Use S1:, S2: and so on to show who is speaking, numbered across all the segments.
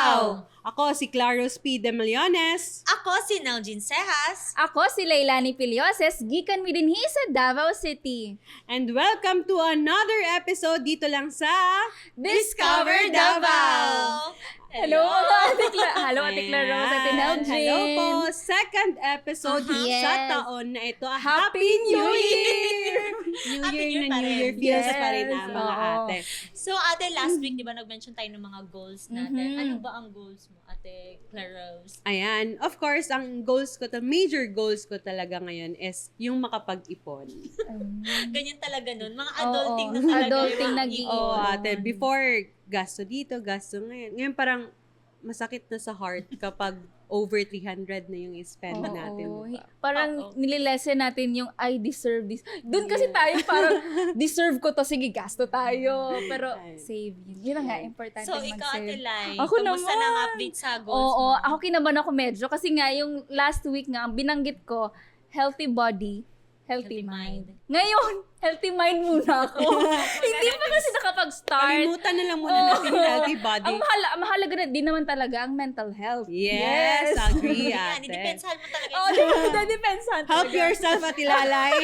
S1: Davao!
S2: Ako si Claros P. De Millones.
S1: Ako si Nelgin Sejas.
S3: Ako si Leilani Pilioses, gikan mi dinhi sa Davao City.
S2: And welcome to another episode dito lang sa
S1: Discover Davao!
S3: Hello, Ate Claros, Ate Nelgin.
S2: Hello po! Second episode
S3: Yes.
S2: sa taon na ito.
S3: Happy New Year!
S2: New
S1: Happy
S2: Year
S1: New
S2: na
S1: pa
S2: New
S1: rin.
S2: Year feels
S3: Yes.
S2: pa rin ang mga
S3: Oo.
S2: ate.
S1: So, ate, last week, di ba, nag-mention tayo ng mga goals natin.
S3: Mhm.
S1: Ano ba ang goals mo, ate Claros?
S2: Ayan. Of course, ang goals ko, major goals ko talaga ngayon is yung makapag-ipon.
S1: Ganyan talaga nun. Mga
S3: Oo,
S1: adulting na talaga.
S3: adulting
S1: yung mga
S3: nag-iipon.
S2: Oo,
S1: iipon.
S2: ate. Before, gasto dito, gasto ngayon. Ngayon parang masakit na sa heart kapag over 300 na yung spend natin.
S3: Parang
S1: Oo.
S3: nililesen natin yung I deserve this. Doon kasi tayo parang deserve ko to, sige gasto tayo. Pero
S2: Ay.
S3: save yun. Yun ang nga, importante
S1: So, ikaw, ate
S3: mag-save.
S1: Lai,
S3: Ako
S1: kamusta
S3: naman.
S1: na ang update sa goals
S3: Oo,
S1: mo?
S3: ako kinabahan ako medyo kasi nga yung last week nga, binanggit ko, healthy body, healthy
S1: Healthy
S3: mind.
S1: mind.
S3: Ngayon, healthy mind muna ako. Hindi pa kasi nakapag-start.
S2: Kalimutan na lang muna natin yung healthy body.
S3: Ang mahalaga na din naman talaga ang mental health.
S2: Yes, agree,
S1: Yan,
S2: ate.
S1: idipensahan mo talaga.
S3: Oh, depensan.
S2: Help yourself at ilalay.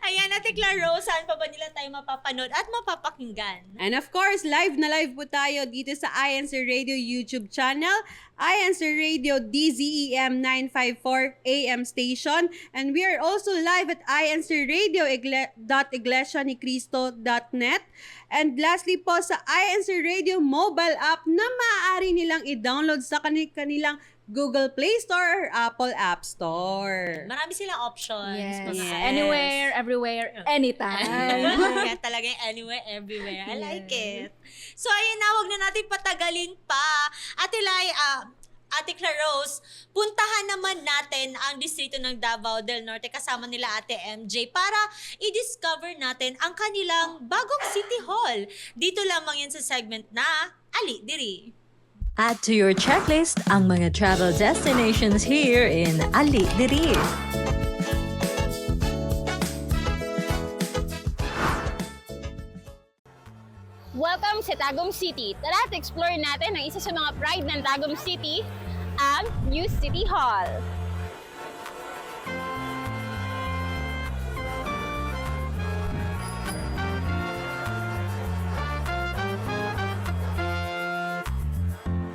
S1: Ayan, ate Claros, saan pa ba nila tayo mapapanood at mapapakinggan?
S2: And of course, live na live po tayo dito sa INC Radio YouTube channel, INC Radio DZEM 954 AM station, and we are also live at INC Radio .iglesianicristo.net. And lastly po sa INC Radio mobile app na maaari nilang i-download sa kanilang Google Play Store or Apple App Store.
S1: Marami silang options.
S3: Yes.
S1: mga
S2: Yes.
S3: Anywhere, everywhere, anytime.
S1: Kaya talaga yung anywhere, everywhere. I like
S3: Yes.
S1: it. So, ayun na, huwag na natin patagalin pa. Ate Lai, Ate Claros, puntahan naman natin ang distrito ng Davao del Norte kasama nila Ate MJ para i-discover natin ang kanilang bagong City Hall. Dito lamang yan sa segment na Ali Diri.
S4: Add to your checklist ang mga travel destinations here in Ali Diri.
S5: Welcome sa Tagum City. Tara at explore natin ang isa sa mga pride ng Tagum City, ang New City Hall.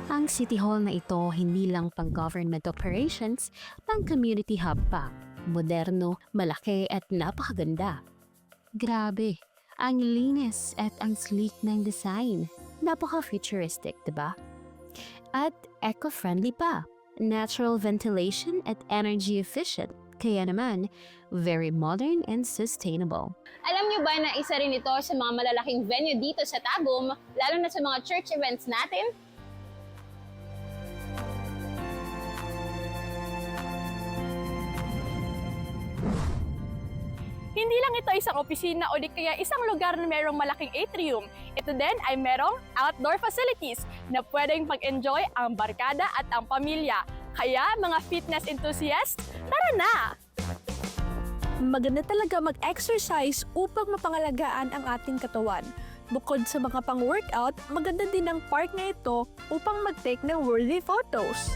S6: Ang City Hall na ito hindi lang pang government operations, pang community hub pa. Moderno, malaki at napakaganda. Grabe, ang linis at ang sleek ng design. Napaka-futuristic, diba? At eco-friendly pa. Natural ventilation at energy efficient. Kaya naman, very modern and sustainable.
S5: Alam niyo ba na isa rin ito sa mga malalaking venue dito sa Tagum, lalo na sa mga church events natin?
S7: Hindi lang ito isang opisina o di kaya isang lugar na merong malaking atrium. Ito din ay merong outdoor facilities na pwedeng pag-enjoy ang barkada at ang pamilya. Kaya mga fitness enthusiasts, tara na!
S8: Maganda talaga mag-exercise upang mapangalagaan ang ating katawan. Bukod sa mga pang-workout, maganda din ang park na ito upang mag-take ng worthy photos.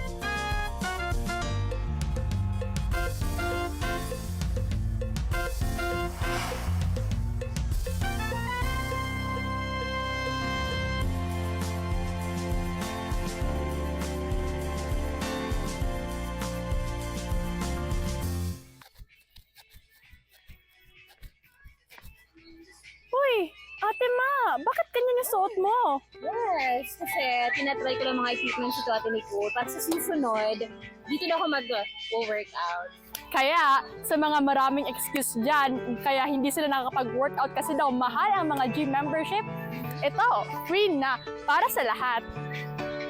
S8: Uy, Ate Ma, bakit ganyan yung suot mo?
S5: Yes, kasi tinatry ko lang mga equipments ito at Nicole para sa susunod, dito na ako mag-workout.
S7: Kaya, sa mga maraming excuse dyan, kaya hindi sila nakakapag-workout kasi daw mahal ang mga gym membership, ito, free na para sa lahat.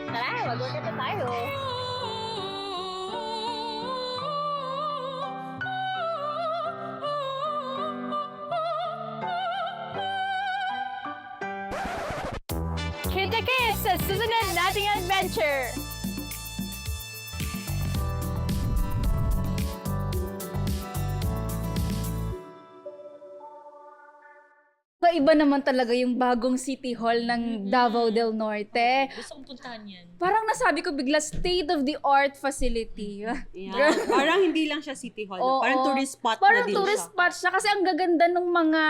S5: Tara, mag-workout na tayo.
S7: Kita sa susunod nating adventure!
S3: Kaiba naman talaga yung bagong City Hall ng Davao del Norte.
S1: Gusto kong puntahan yan.
S3: Parang nasabi ko bigla, state-of-the-art facility.
S2: Yeah. Parang hindi lang siya City Hall.
S3: Oo.
S2: Parang tourist spot
S3: Parang
S2: na din
S3: tourist
S2: siya.
S3: spot siya kasi ang gaganda ng mga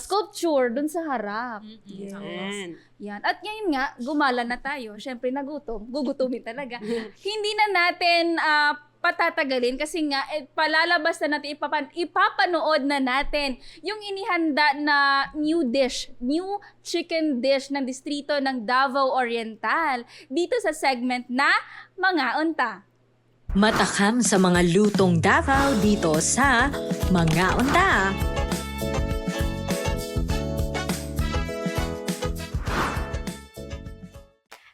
S3: sculpture dun sa harap.
S2: Yan.
S3: Yan. At ngayon nga, gumala na tayo. Siyempre, nagutom. Gugutumin talaga. Hindi na natin patatagalin kasi nga, palalabas na natin, ipapanood na natin yung inihanda na new chicken dish ng distrito ng Davao Oriental dito sa segment na Mga Unta.
S4: Matakam sa mga lutong Davao dito sa Mga Unta.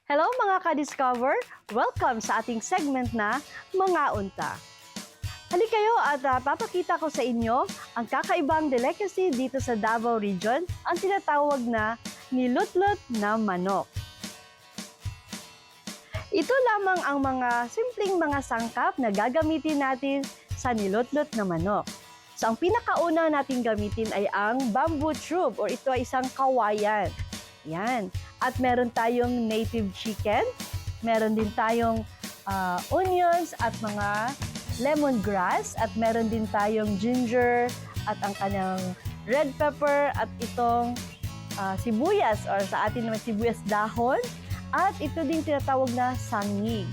S9: Hello mga ka-discover! Welcome sa ating segment na Mga Unta. Halika kayo at papakita ko sa inyo ang kakaibang delicacy dito sa Davao Region, ang tinatawag na nilutlot na manok. Ito lamang ang mga simpleng mga sangkap na gagamitin natin sa nilutlot na manok. So ang pinakauna natin gamitin ay ang bamboo tube or ito ay isang kawayan. Yan. At meron tayong native chicken, meron din tayong onions at mga lemongrass, at meron din tayong ginger at ang kanyang red pepper at itong sibuyas or sa atin naman sibuyas dahon, at ito din tinatawag na sangig.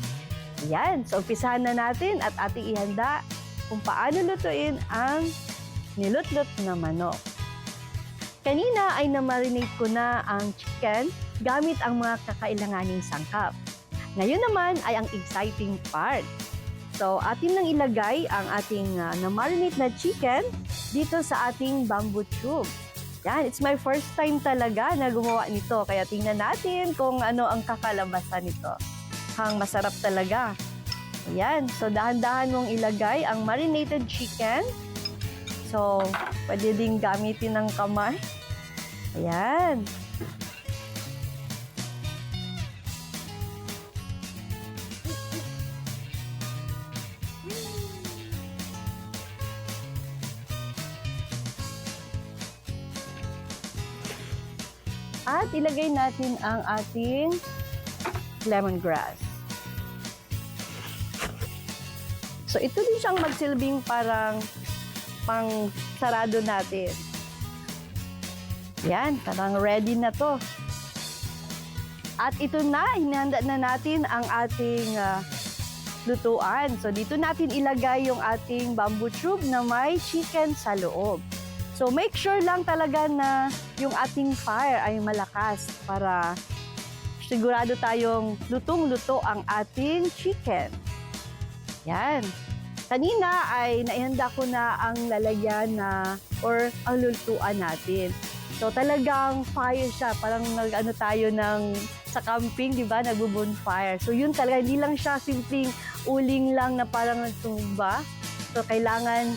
S9: Yan. So umpisahan na natin at ating ihanda kung paano lutuin ang nilutlot na manok. Kanina ay na-marinate ko na ang chicken gamit ang mga kakailanganing sangkap. Ngayon naman ay ang exciting part. So, atin nang ilagay ang ating na-marinate na chicken dito sa ating bamboo tube. Yan, it's my first time talaga na gumawa nito. Kaya tingnan natin kung ano ang kakalabasan nito. Hang masarap talaga. Ayan, so dahan-dahan mong ilagay ang marinated chicken. So, pwede ding gamitin ng kamay. Ayan. At ilagay natin ang ating lemongrass. So, ito din siyang magsilbing parang pang sarado natin. Yan, parang ready na to. At ito na, hinahanda na natin ang ating lutuan. So, dito natin ilagay yung ating bamboo tube na may chicken sa loob. So, make sure lang talaga na yung ating fire ay malakas para sigurado tayong lutong-luto ang ating chicken. Yan. Kanina ay naihanda ko na ang lalagyan na or ang lulutuan natin. So talagang fire siya, parang nag-ano tayo ng sa camping, di ba? Nagbo-bonfire. So yun talaga, hindi lang siya simpleng uling lang na parang nagtumba. So kailangan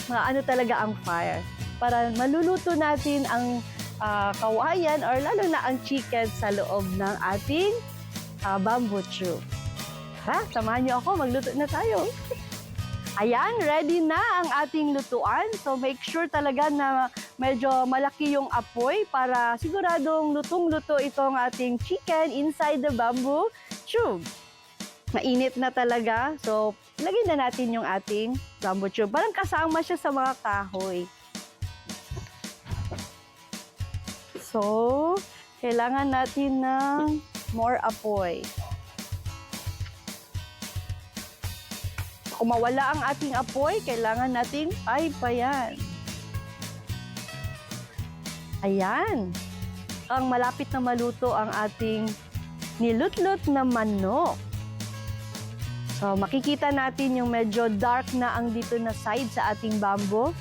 S9: ano talaga ang fire para maluluto natin ang kawayan or lalo na ang chicken sa loob ng ating bamboo tube. Ha? Samahan niyo ako, magluto na tayo. Ayan, ready na ang ating lutuan. So make sure talaga na medyo malaki yung apoy para siguradong lutong-luto itong ating chicken inside the bamboo tube. Mainit na talaga. So ilagay na natin yung ating bamboo tube. Parang kasama siya sa mga kahoy. So, kailangan natin ng more apoy. Kung mawala ang ating apoy, kailangan nating pa yan. Ayan. Ang malapit na maluto ang ating nilutlot na manok. So, makikita natin yung medyo dark na ang dito na side sa ating bamboo.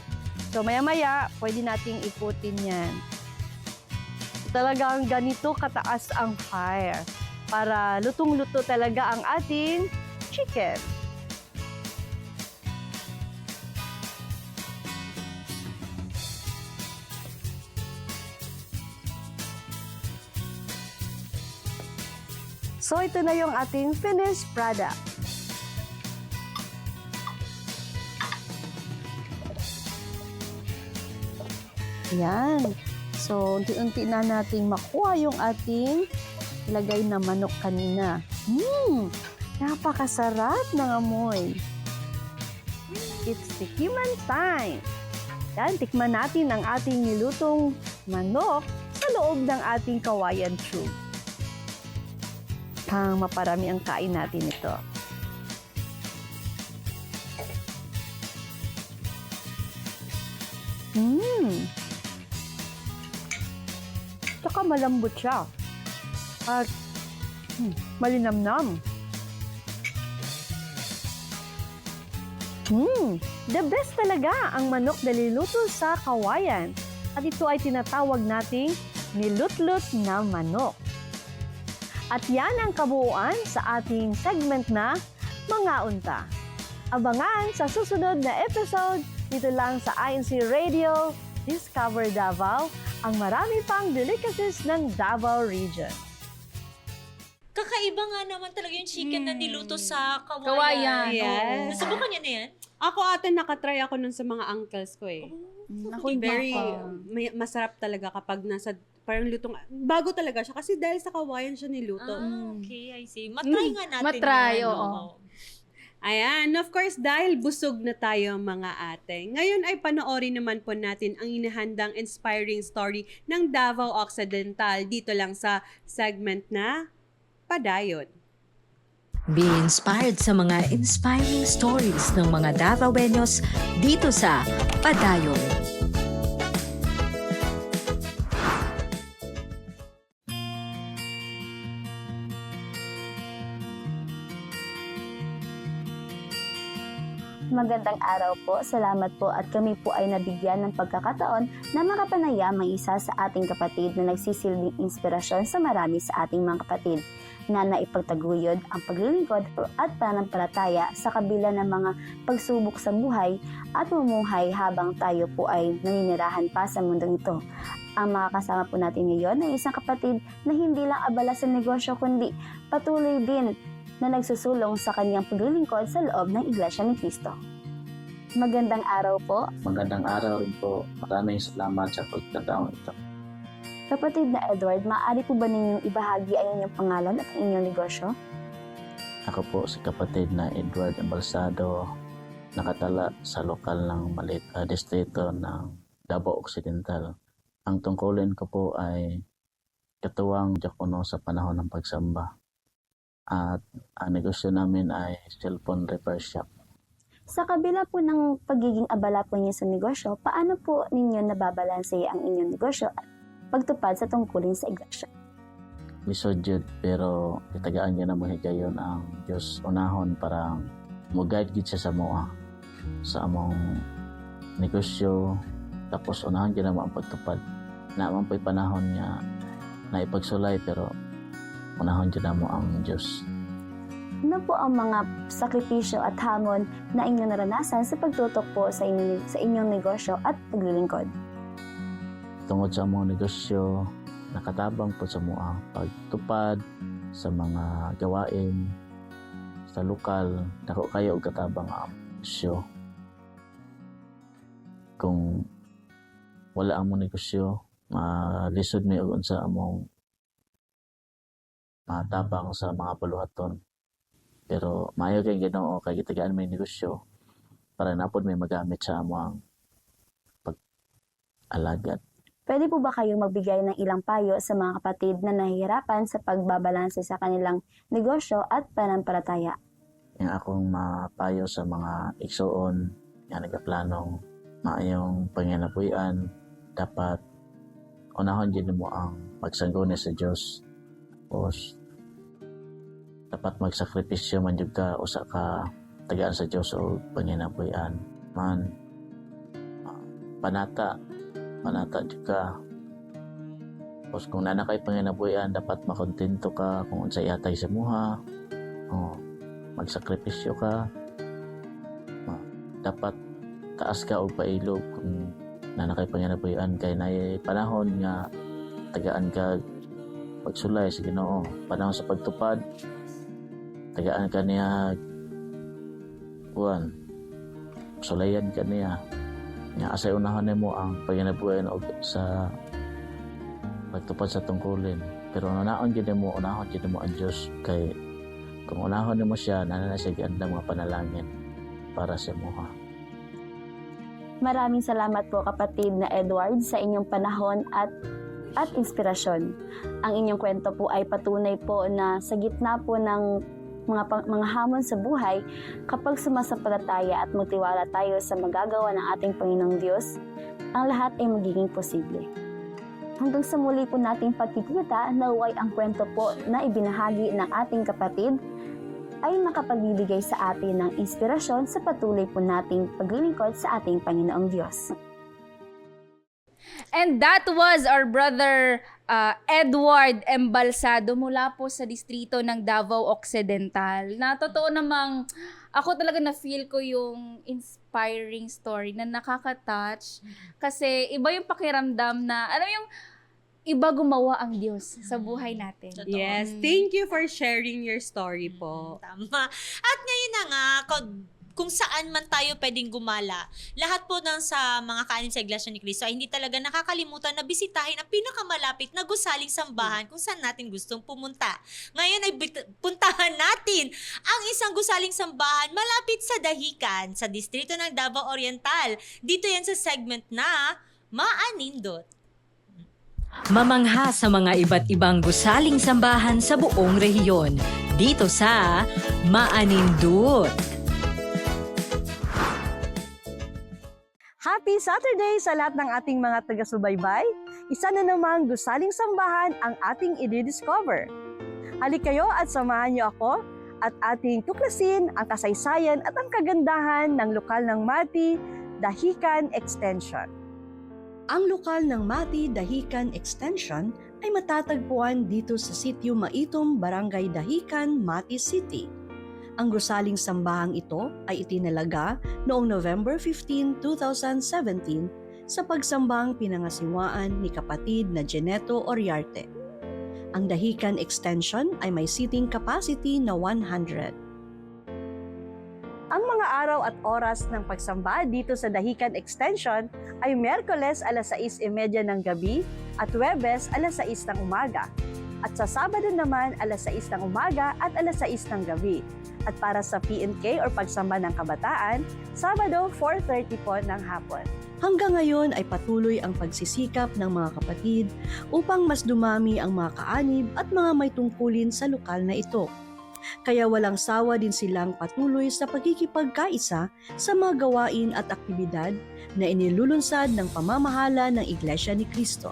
S9: So, maya-maya, pwede nating ikutin yan. Talagang ganito kataas ang fire para lutong-luto talaga ang ating chicken. So, ito na yung ating finished product. Yan. So, unti-unti na nating makuha yung ating ilagay na manok kanina. Napakasarap ng amoy. It's tikiman time. Yan, tikman natin ang ating nilutong manok sa loob ng ating kawayan tube. Pang maparami ang kain natin ito. Tsaka malambot siya. At malinamnam. The best talaga ang manok na niluto sa kawayan. At ito ay tinatawag nating nilutlut na manok. At yan ang kabuuan sa ating segment na Mga Unta. Abangan sa susunod na episode dito lang sa INC Radio Discover Davao, ang marami pang delicacies ng Davao Region.
S1: Kakaiba nga naman talaga yung chicken na niluto sa kawayan.
S3: Kawayan.
S2: Yes.
S1: Nasubukan niyo na yan?
S2: Ako ate, nakatry ako nun sa mga uncles ko eh.
S3: Ako hindi
S2: Very
S3: pa.
S2: masarap talaga kapag nasa parang lutong, bago talaga siya kasi dahil sa kawayan siya niluto.
S1: Okay, I see. Matry nga natin
S3: Matry,
S1: yan.
S3: oo.
S2: Ayan, of course, dahil busog na tayo mga ate, ngayon ay panoorin naman po natin ang inihandang inspiring story ng Davao Occidental dito lang sa segment na Padayon.
S4: Be inspired sa mga inspiring stories ng mga Davaoenos dito sa Padayon.
S10: Magandang araw po, salamat po at kami po ay nabigyan ng pagkakataon na makapanayam ang isa sa ating kapatid na nagsisilbing inspirasyon sa marami sa ating mga kapatid na naipagtaguyod ang paglilingkod at pananampalataya sa kabila ng mga pagsubok sa buhay at mumuhay habang tayo po ay naninirahan pa sa mundong ito. Ang makakasama po natin ngayon ay isang kapatid na hindi lang abala sa negosyo kundi patuloy din na nagsusulong sa kanyang paglilingkod sa loob ng Iglesia ni Cristo. Magandang araw po.
S11: Magandang araw rin po. Maraming salamat sa pagkataon ito.
S10: Kapatid na Edward, maaari po ba ninyong ibahagi ang inyong pangalan at ang inyong negosyo?
S11: Ako po si kapatid na Edward Embalsado, nakatala sa lokal ng maliit na distrito ng Davao Occidental. Ang tungkulin ko po ay katuwang diakono sa panahon ng pagsamba. At ang negosyo namin ay cellphone repair shop.
S10: Sa kabila po ng pagiging abala po niyo sa negosyo, paano po ninyo nababalanse ang inyong negosyo at pagtupad sa tungkulin sa iglesia?
S11: Lisod yun, pero itagaan niya na mahigayon ang Diyos unahon para mag-guide gid siya sa moa sa among negosyo, tapos unahan niya na ang pagtupad. Naman po'y panahon niya na ipagsulay, pero unahon niya na mo ang Diyos.
S10: Ano po ang mga sakripisyo at hamon na inyong naranasan sa pagtutok po sa inyong negosyo at paglilingkod?
S11: Tungod sa among negosyo, nakatabang po sa moa pagtupad sa mga gawain sa lokal, dako kayo og katabang ang negosyo. Kung wala among negosyo, malisod mi og unsa among matabang sa mga paluhaton. Pero maayo kay Ginoo kay gitagaan may negosyo para napod may magamit sa among pag-alagad.
S10: Pwede po ba kayong magbigay ng ilang payo sa mga kapatid na nahihirapan sa pagbabalanse sa kanilang negosyo at pananampalataya?
S11: Yung akong mapayo sa mga igsoon na nagaplanong maayong panginabuhian, dapat unahon din mo ang magsangguni sa Diyos. Tapos dapat magsakripisyo man jud ka usa ka tagaan sa Dios o panginabuhian man, panata jud ka. Tapos kung nana kay panginabuhian, dapat makontento ka kung unsay atay sa muha, magsakripisyo ka, dapat taas ka og pailog kung nana kay panginabuhian, kay nay panahon nga tagaan ka pagsulay sa Ginoo, panahon sa pagtupad tagaan ka niya sulayan ka niya Nga asay unahon nimo ang paginabuhian og sa pagtupad sa tungkulin. Pero unahon gyud mo ang Dios kay kung unahon nimo siya nana siya giandam mga panalangin para sa moha.
S10: Maraming salamat po kapatid na Edward sa inyong panahon at inspirasyon. Ang inyong kwento po ay patunay po na sa gitna po ng mga hamon sa buhay, kapag sumasampalataya at magtiwala tayo sa magagawa ng ating Panginoong Diyos, ang lahat ay magiging posible. Hanggang sa muli po nating pagkikita, naway ang kwento po na ibinahagi ng ating kapatid ay makapagbibigay sa atin ng inspirasyon sa patuloy po nating paglilingkod sa ating Panginoong Diyos.
S3: And that was our brother Edward Embalsado mula po sa distrito ng Davao Occidental. Na totoo namang ako talaga na-feel ko yung inspiring story na nakaka-touch kasi iba yung pakiramdam na, alam yung iba gumawa ang Diyos sa buhay natin.
S1: Totoo.
S2: Yes, thank you for sharing your story po.
S1: Tama. At ngayon na nga, kung saan man tayo pwedeng gumala, lahat po ng sa mga kanin sa Iglesia ni Cristo ay hindi talaga nakakalimutan na bisitahin ang pinakamalapit na gusaling sambahan kung saan natin gustong pumunta. Ngayon ay puntahan natin ang isang gusaling sambahan malapit sa Dahican, sa distrito ng Davao Oriental. Dito yan sa segment na Maanindot.
S4: Mamangha sa mga iba't ibang gusaling sambahan sa buong rehiyon. Dito sa Maanindot.
S9: Happy Saturday sa lahat ng ating mga taga-subaybay. Isa na namang gusaling sambahan ang ating i-discover. Halik kayo at samahan niyo ako at ating tuklasin ang kasaysayan at ang kagandahan ng lokal ng Mati, Dahican Extension. Ang lokal ng Mati, Dahican Extension ay matatagpuan dito sa sitio Maitom, Barangay Dahican, Mati City. Ang gusaling sambahang ito ay itinalaga noong November 15, 2017 sa pagsambang pinangasiwaan ni kapatid na Jeneto Oriarte. Ang Dahican Extension ay may seating capacity na 100. Ang mga araw at oras ng pagsamba dito sa Dahican Extension ay Miyerkules alas 6:30 ng gabi at Huwebes alas 6 ng umaga. At sa Sabado naman alas 6 ng umaga at alas 6 ng gabi. At para sa PNK or pagsamba ng kabataan, Sabado 4:30 po ng hapon. Hanggang ngayon ay patuloy ang pagsisikap ng mga kapatid upang mas dumami ang mga kaanib at mga may tungkulin sa lokal na ito. Kaya walang sawa din silang patuloy sa pagkikipagkaisa sa mga gawain at aktibidad na inilulunsad ng pamamahala ng Iglesia ni Cristo.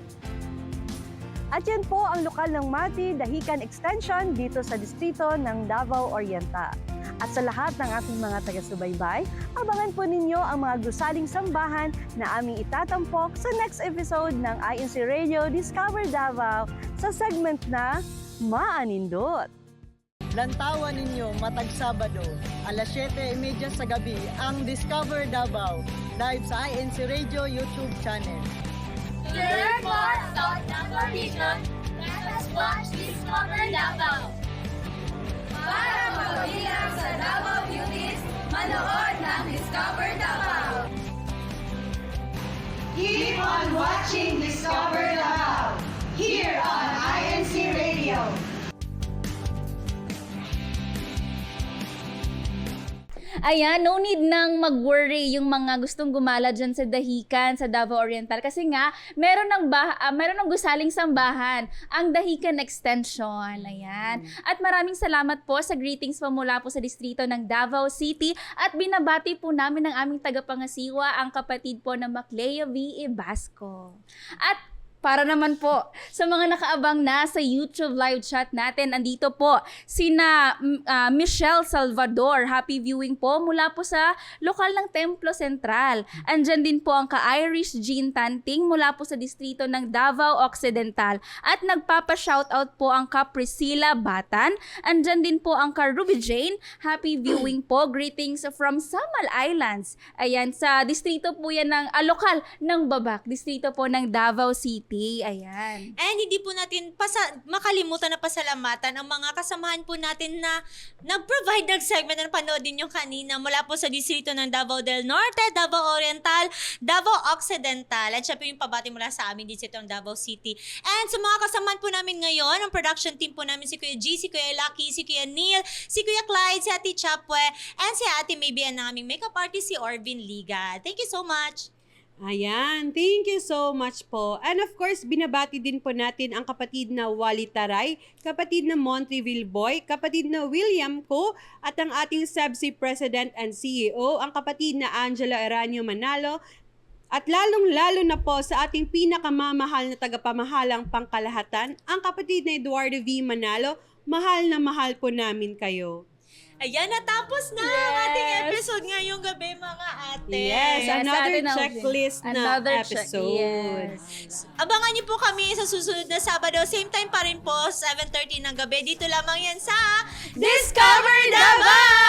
S9: At yan po ang lokal ng Mati, Dahican Extension dito sa distrito ng Davao Oriental. At sa lahat ng ating mga taga-subaybay, abangan po ninyo ang mga gusaling sambahan na aming itatampok sa next episode ng INC Radio Discover Davao sa segment na Maanindot.
S12: Lantawan ninyo matag Sabado, alas 7:30 sa gabi ang Discover Davao live sa INC Radio YouTube channel.
S5: To learn more about Davao Region, let us watch Discover Davao. Para mabilang sa Davao Beauties, manood ng Discover Davao.
S13: Keep on watching Discover Davao here on INC Radio.
S3: Ayan, no need nang mag-worry yung mga gustong gumala dyan sa Dahican, sa Davao Oriental. Kasi nga, meron ng gusaling sambahan, ang Dahican Extension. Ayan. At maraming salamat po sa greetings po mula po sa distrito ng Davao City. At binabati po namin ang aming tagapangasiwa, ang kapatid po na Macleo V. Ibasco. At para naman po sa mga nakaabang na sa YouTube live chat natin, andito po sina Michelle Salvador. Happy viewing po mula po sa lokal ng Templo Central. Andyan din po ang ka-Irish Jean Tanting mula po sa distrito ng Davao Occidental. At nagpapa-shoutout po ang ka-Priscilla Batan. Andyan din po ang ka-Ruby Jane. Happy viewing po. Greetings from Samal Islands. Ayan, sa distrito po yan ng lokal ng Babak. Distrito po ng Davao City. City. Ayan.
S1: And hindi po natin makalimutan na pasalamatan ang mga kasamahan po natin na nag-provide ng segment na panoodin nyo kanina mula po sa distrito ng Davao del Norte, Davao Oriental, Davao Occidental, at syempre yung pabati mula sa amin distrito ng Davao City. And sa mga kasamahan po namin ngayon, ang production team po namin si Kuya G, si Kuya Lucky, si Kuya Neil, si Kuya Clyde, si Ate Chapwe, and si Ate Maybe ang aming makeup artist si Orvin Liga. Thank you so much!
S2: Ayan, thank you so much po. And of course, binabati din po natin ang kapatid na Wally Taray, kapatid na Montreville Boy, kapatid na William Ko, at ang ating SEBSI President and CEO, ang kapatid na Angela Eranio Manalo, at lalong-lalo na po sa ating pinakamamahal na tagapamahalang pangkalahatan, ang kapatid na Eduardo V. Manalo. Mahal na mahal po namin kayo.
S1: Ayan, natapos na ang ating episode ngayong gabi, mga ate.
S2: Yes, another
S3: Ate Nalvin.
S2: checklist na
S3: Another
S2: episode.
S1: Abangan niyo po kami sa susunod na Sabado. Same time pa rin po, 7:30 ng gabi. Dito lamang yan sa Discover Davao!